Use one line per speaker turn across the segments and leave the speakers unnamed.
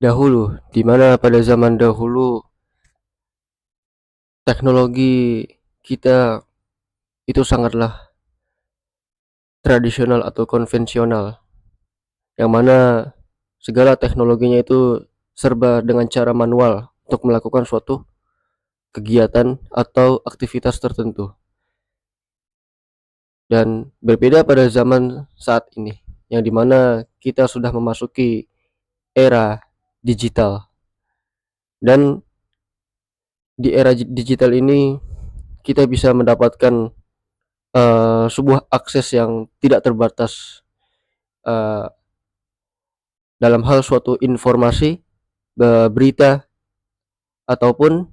Dahulu, di mana pada zaman dahulu teknologi kita itu sangatlah tradisional atau konvensional, yang mana segala teknologinya itu serba dengan cara manual untuk melakukan suatu kegiatan atau aktivitas tertentu. Dan berbeda pada zaman saat ini, yang dimana kita sudah memasuki era digital. Dan di era digital ini kita bisa mendapatkan sebuah akses yang tidak terbatas uh, dalam hal suatu informasi, berita, ataupun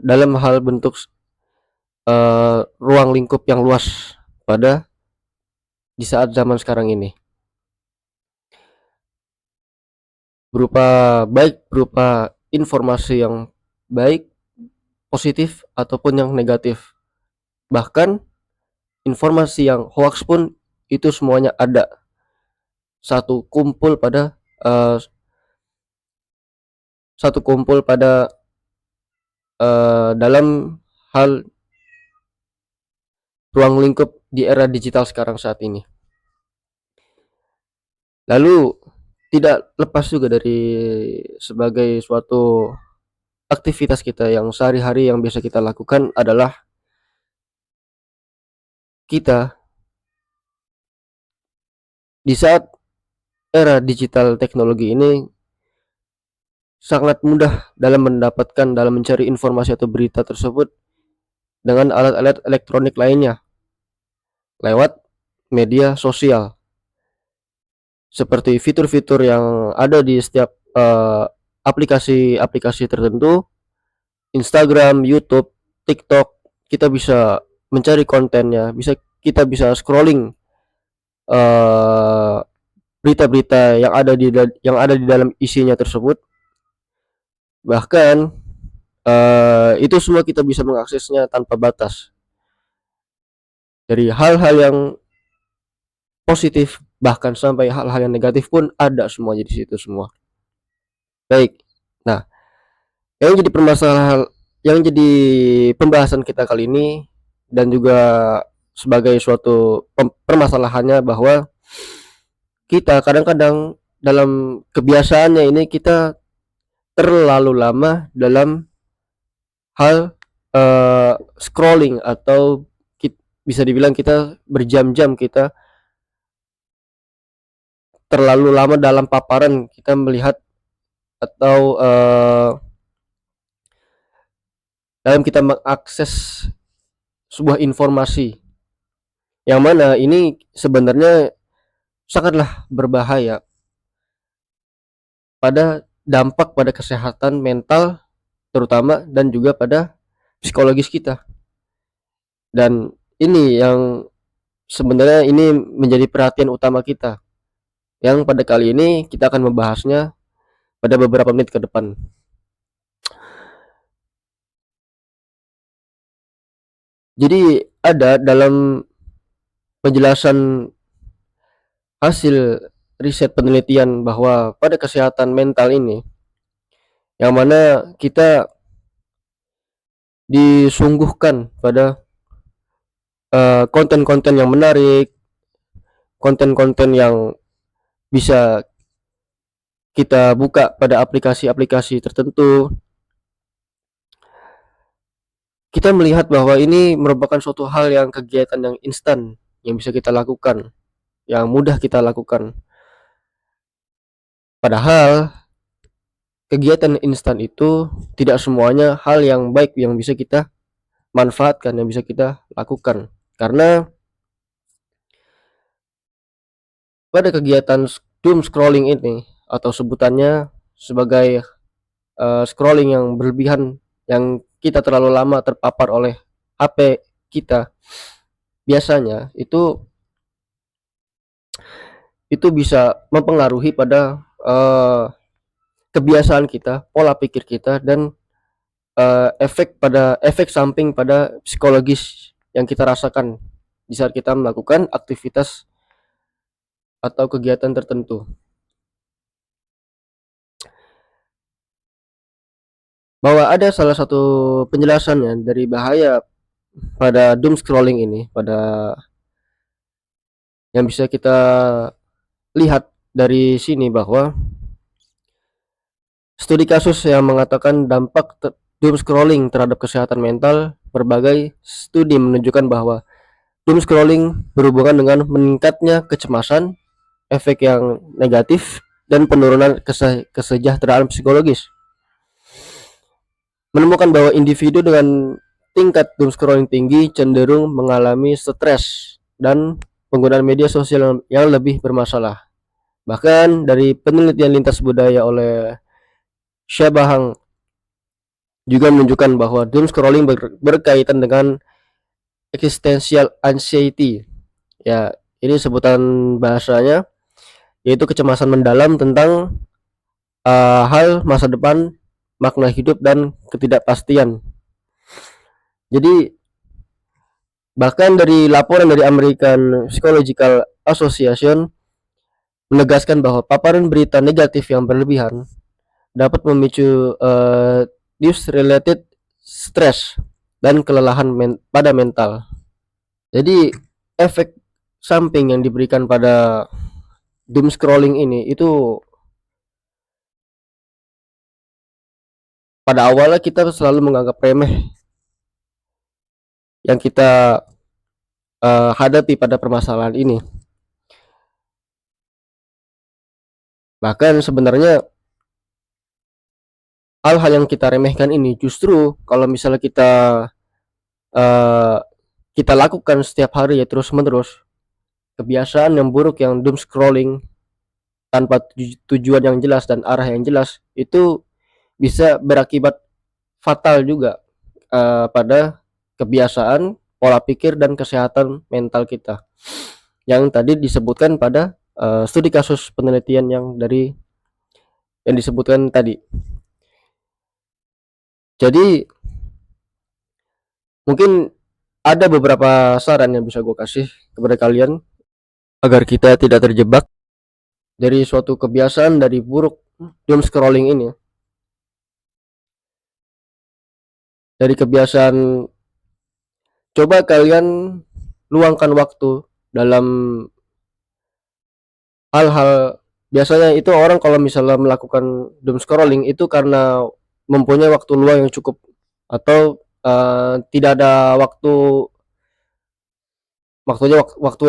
dalam hal bentuk ruang lingkup yang luas pada di saat zaman sekarang ini, berupa informasi yang baik, positif, ataupun yang negatif. Bahkan informasi yang hoax pun itu semuanya ada satu kumpul pada uh, dalam hal ruang lingkup di era digital sekarang saat ini. Lalu tidak lepas juga dari sebagai suatu aktivitas kita yang sehari-hari yang biasa kita lakukan adalah kita di saat era digital teknologi ini sangat mudah dalam mencari informasi atau berita tersebut dengan alat-alat elektronik lainnya lewat media sosial, seperti fitur-fitur yang ada di setiap aplikasi-aplikasi tertentu, Instagram, YouTube, TikTok. Kita bisa mencari kontennya, kita bisa scrolling eh, berita-berita yang ada di dalam isinya tersebut. Bahkan itu semua kita bisa mengaksesnya tanpa batas, dari hal-hal yang positif bahkan sampai hal-hal yang negatif pun ada semuanya di situ semua. Baik. Nah, yang jadi permasalahan yang jadi pembahasan kita kali ini, dan juga sebagai suatu permasalahannya, bahwa kita kadang-kadang dalam kebiasaannya ini kita terlalu lama dalam hal scrolling, atau bisa dibilang kita berjam-jam, kita terlalu lama dalam paparan kita melihat atau dalam kita mengakses sebuah informasi, yang mana ini sebenarnya sangatlah berbahaya pada dampak pada kesehatan mental terutama, dan juga pada psikologis kita. Dan ini yang sebenarnya ini menjadi perhatian utama kita, yang pada kali ini kita akan membahasnya pada beberapa menit ke depan. Jadi ada dalam penjelasan hasil riset penelitian bahwa pada kesehatan mental ini, yang mana kita disungguhkan pada konten-konten yang menarik, konten-konten yang bisa kita buka pada aplikasi-aplikasi tertentu, kita melihat bahwa ini merupakan suatu hal yang kegiatan yang instan yang bisa kita lakukan, yang mudah kita lakukan. Padahal kegiatan instan itu tidak semuanya hal yang baik yang bisa kita manfaatkan, yang bisa kita lakukan. Karena pada kegiatan doom scrolling ini, atau sebutannya sebagai scrolling yang berlebihan, yang kita terlalu lama terpapar oleh HP kita, biasanya itu bisa mempengaruhi pada kebiasaan kita, pola pikir kita, dan efek samping pada psikologis yang kita rasakan di saat kita melakukan aktivitas atau kegiatan tertentu. bahwa ada salah satu penjelasannya dari bahaya pada doom scrolling ini, pada yang bisa kita lihat dari sini bahwa studi kasus yang mengatakan dampak doom scrolling terhadap kesehatan mental. Berbagai studi menunjukkan bahwa doom scrolling berhubungan dengan meningkatnya kecemasan, efek yang negatif, dan penurunan kesejahteraan psikologis. Menemukan bahwa individu dengan tingkat doom scrolling tinggi cenderung mengalami stres dan penggunaan media sosial yang lebih bermasalah. Bahkan dari penelitian lintas budaya oleh Syabahang juga menunjukkan bahwa doom scrolling berkaitan dengan existential anxiety. Ya, ini sebutan bahasanya, yaitu kecemasan mendalam tentang hal masa depan, makna hidup, dan ketidakpastian. Jadi bahkan dari laporan dari American Psychological Association menegaskan bahwa paparan berita negatif yang berlebihan dapat memicu news related stress dan kelelahan pada mental. Jadi efek samping yang diberikan pada doom scrolling ini itu pada awalnya kita selalu menganggap remeh yang kita hadapi pada permasalahan ini. Bahkan sebenarnya hal-hal yang kita remehkan ini justru kalau misalnya uh, kita lakukan setiap hari ya terus menerus, kebiasaan yang buruk yang doom scrolling tanpa tujuan yang jelas dan arah yang jelas itu bisa berakibat fatal juga pada kebiasaan, pola pikir, dan kesehatan mental kita yang tadi disebutkan pada studi kasus penelitian yang disebutkan tadi. Jadi mungkin ada beberapa saran yang bisa gue kasih kepada kalian agar kita tidak terjebak dari suatu kebiasaan dari buruk doom scrolling ini. Dari kebiasaan, coba kalian luangkan waktu dalam hal-hal. Biasanya itu orang kalau misalnya melakukan doom scrolling itu karena mempunyai waktu luang yang cukup, atau tidak ada waktu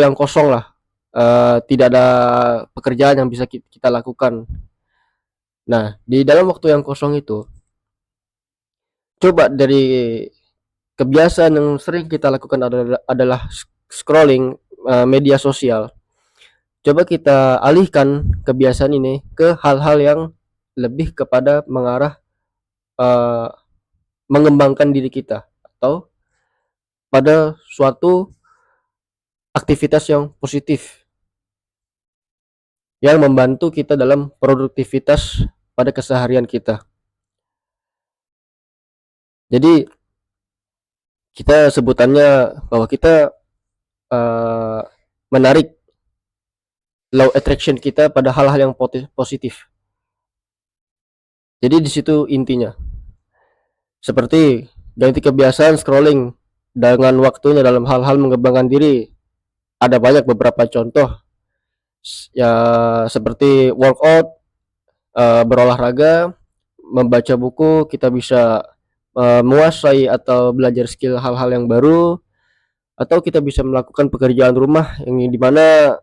yang kosong lah, tidak ada pekerjaan yang bisa kita lakukan. Nah, di dalam waktu yang kosong itu, coba dari kebiasaan yang sering kita lakukan adalah scrolling media sosial. Coba kita alihkan kebiasaan ini ke hal-hal yang lebih kepada mengarah uh, mengembangkan diri kita atau pada suatu aktivitas yang positif yang membantu kita dalam produktivitas pada keseharian kita. Jadi kita sebutannya bahwa kita uh, menarik law attraction kita pada hal-hal yang positif. Jadi di situ intinya. Seperti ganti kebiasaan scrolling dengan waktunya dalam hal-hal mengembangkan diri. Ada banyak beberapa contoh ya, seperti workout, berolahraga, membaca buku. Kita bisa menguasai atau belajar skill hal-hal yang baru, atau kita bisa melakukan pekerjaan rumah yang dimana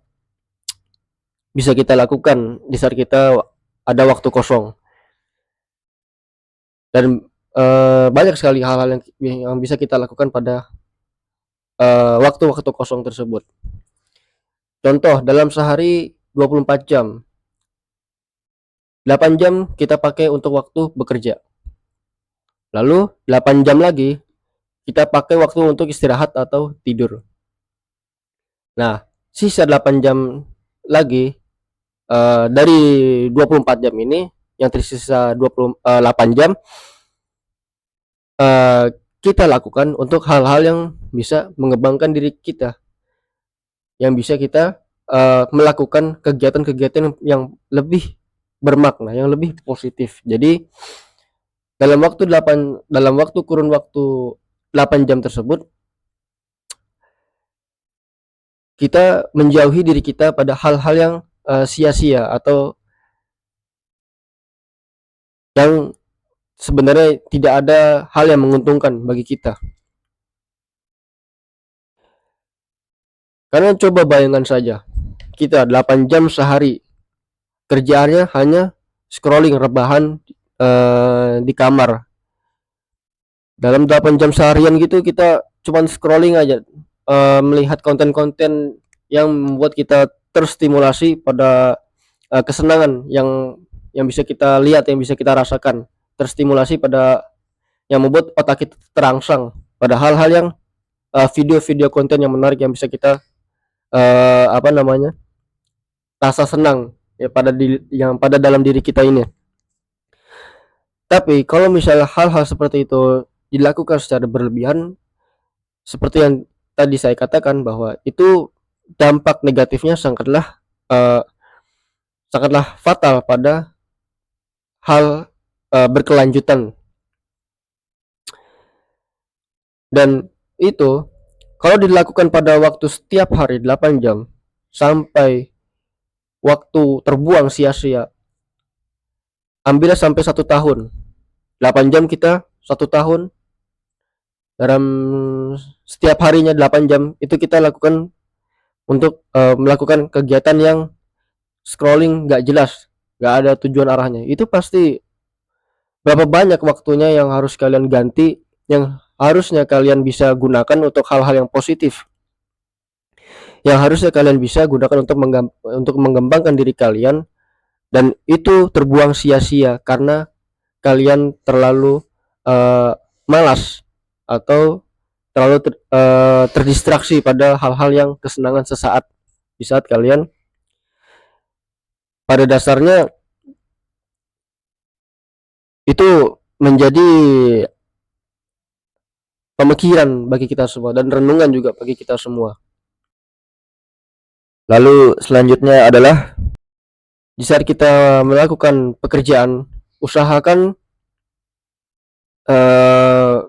bisa kita lakukan di saat kita ada waktu kosong. Dan banyak sekali hal-hal yang bisa kita lakukan pada waktu-waktu kosong tersebut. Contoh, dalam sehari 24 jam, 8 jam kita pakai untuk waktu bekerja. Lalu 8 jam lagi kita pakai waktu untuk istirahat atau tidur. Nah, sisa 8 jam lagi dari 24 jam ini, yang tersisa 28 jam kita lakukan untuk hal-hal yang bisa mengembangkan diri kita, yang bisa kita melakukan kegiatan-kegiatan yang lebih bermakna, yang lebih positif. Jadi dalam waktu kurun waktu 8 jam tersebut, kita menjauhi diri kita pada hal-hal yang sia-sia atau yang sebenarnya tidak ada hal yang menguntungkan bagi kita. Karena coba bayangkan saja, kita 8 jam sehari kerjaannya hanya scrolling rebahan di kamar. Dalam 8 jam seharian gitu kita cuman scrolling aja, melihat konten-konten yang membuat kita terstimulasi pada kesenangan yang bisa kita lihat, yang bisa kita rasakan, terstimulasi pada yang membuat otak kita terangsang pada hal-hal yang video-video konten yang menarik yang bisa kita apa namanya, rasa senang ya pada dalam diri kita ini. Tapi kalau misalnya hal-hal seperti itu dilakukan secara berlebihan, seperti yang tadi saya katakan bahwa itu dampak negatifnya uh, sangatlah fatal pada hal berkelanjutan. Dan itu kalau dilakukan pada waktu setiap hari 8 jam sampai waktu terbuang sia-sia, ambillah sampai 1 tahun, 8 jam kita 1 tahun, dalam setiap harinya 8 jam itu kita lakukan untuk melakukan kegiatan yang scrolling gak jelas, gak ada tujuan arahnya. Itu pasti berapa banyak waktunya yang harus kalian ganti, yang harusnya kalian bisa gunakan untuk hal-hal yang positif, yang harusnya kalian bisa gunakan untuk mengembangkan diri kalian, dan itu terbuang sia-sia karena kalian terlalu malas atau terlalu terdistraksi pada hal-hal yang kesenangan sesaat di saat kalian pada dasarnya itu menjadi pemikiran bagi kita semua dan renungan juga bagi kita semua. Lalu selanjutnya adalah di saat kita melakukan pekerjaan, usahakan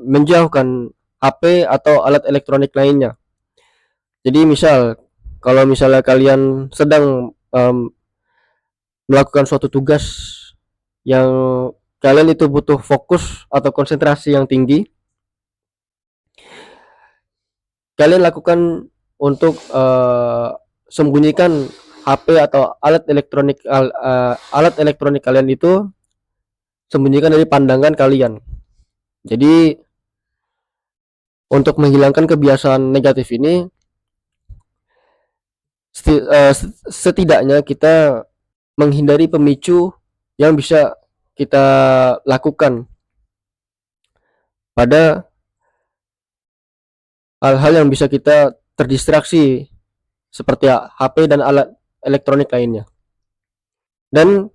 menjauhkan HP atau alat elektronik lainnya. Jadi kalau misalnya kalian sedang melakukan suatu tugas yang kalian itu butuh fokus atau konsentrasi yang tinggi, kalian lakukan untuk sembunyikan HP atau alat elektronik kalian itu, sembunyikan dari pandangan kalian. Jadi untuk menghilangkan kebiasaan negatif ini, setidaknya kita menghindari pemicu yang bisa kita lakukan pada hal-hal yang bisa kita terdistraksi seperti HP dan alat elektronik lainnya. Dan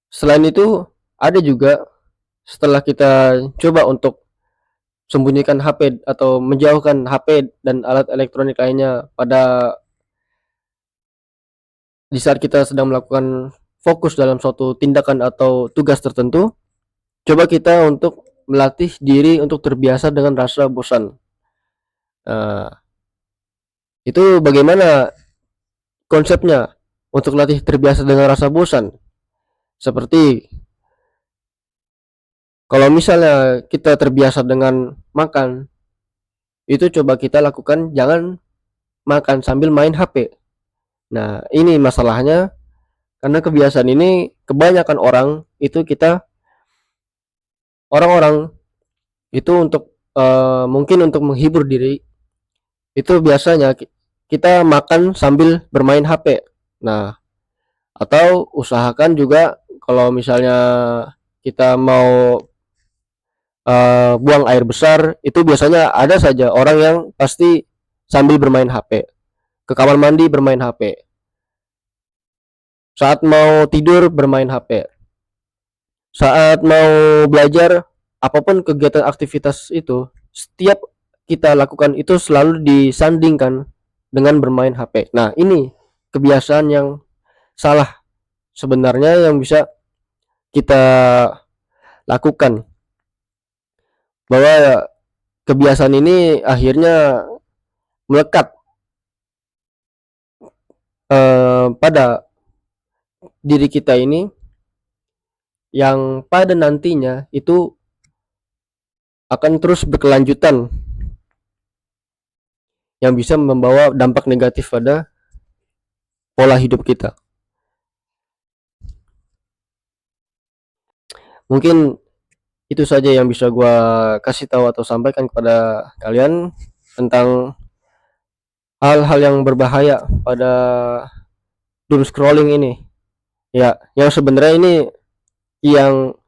selain itu ada juga, setelah kita coba untuk sembunyikan HP atau menjauhkan HP dan alat elektronik lainnya pada di saat kita sedang melakukan fokus dalam suatu tindakan atau tugas tertentu, coba kita untuk melatih diri untuk terbiasa dengan rasa bosan. Itu bagaimana konsepnya untuk latih terbiasa dengan rasa bosan? Seperti kalau misalnya kita terbiasa dengan makan, itu coba kita lakukan jangan makan sambil main HP. Nah, ini masalahnya karena kebiasaan ini kebanyakan orang-orang itu untuk mungkin untuk menghibur diri, itu biasanya kita makan sambil bermain HP. Nah, atau usahakan juga kalau misalnya kita mau buang air besar, itu biasanya ada saja orang yang pasti sambil bermain HP, ke kamar mandi bermain HP, saat mau tidur bermain HP, saat mau belajar, apapun kegiatan aktivitas itu, setiap kita lakukan itu selalu disandingkan dengan bermain HP. Nah, ini kebiasaan yang salah sebenarnya yang bisa kita lakukan, bahwa kebiasaan ini akhirnya melekat pada diri kita ini, yang pada nantinya itu akan terus berkelanjutan, yang bisa membawa dampak negatif pada pola hidup kita. Mungkin itu saja yang bisa gua kasih tahu atau sampaikan kepada kalian tentang hal-hal yang berbahaya pada doom scrolling ini. Ya, yang sebenarnya ini yang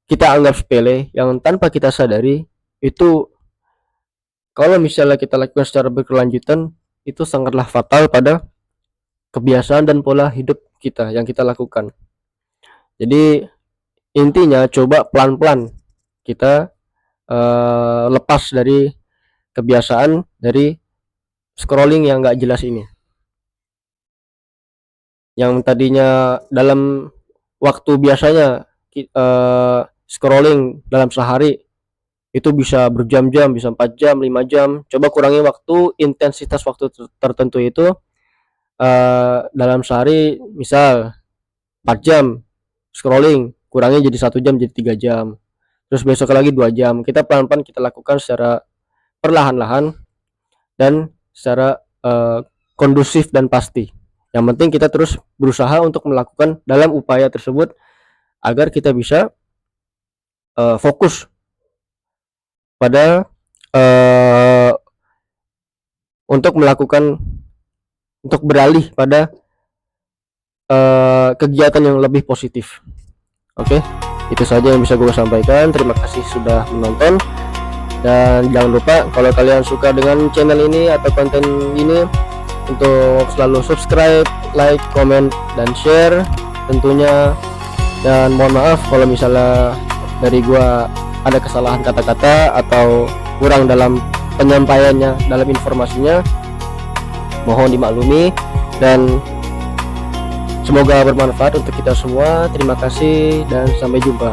kita anggap sepele, yang tanpa kita sadari itu kalau misalnya kita lakukan secara berkelanjutan itu sangatlah fatal pada kebiasaan dan pola hidup kita yang kita lakukan. Jadi intinya coba pelan-pelan kita lepas dari kebiasaan dari scrolling yang gak jelas ini, yang tadinya dalam waktu biasanya scrolling dalam sehari itu bisa berjam-jam, bisa 4 jam, 5 jam. Coba kurangi waktu, intensitas waktu tertentu itu dalam sehari, misal 4 jam scrolling, kurangi jadi 1 jam, jadi 3 jam. Terus besok lagi 2 jam. Kita pelan-pelan kita lakukan secara perlahan-lahan dan secara kondusif dan pasti. Yang penting kita terus berusaha untuk melakukan dalam upaya tersebut agar kita bisa fokus pada untuk beralih pada kegiatan yang lebih positif. Oke, itu saja yang bisa gue sampaikan. Terima kasih sudah menonton, dan jangan lupa kalau kalian suka dengan channel ini atau konten ini untuk selalu subscribe, like, comment, dan share tentunya. Dan mohon maaf kalau misalnya dari gua ada kesalahan kata-kata atau kurang dalam penyampaiannya, dalam informasinya, mohon dimaklumi, dan semoga bermanfaat untuk kita semua. Terima kasih dan sampai jumpa.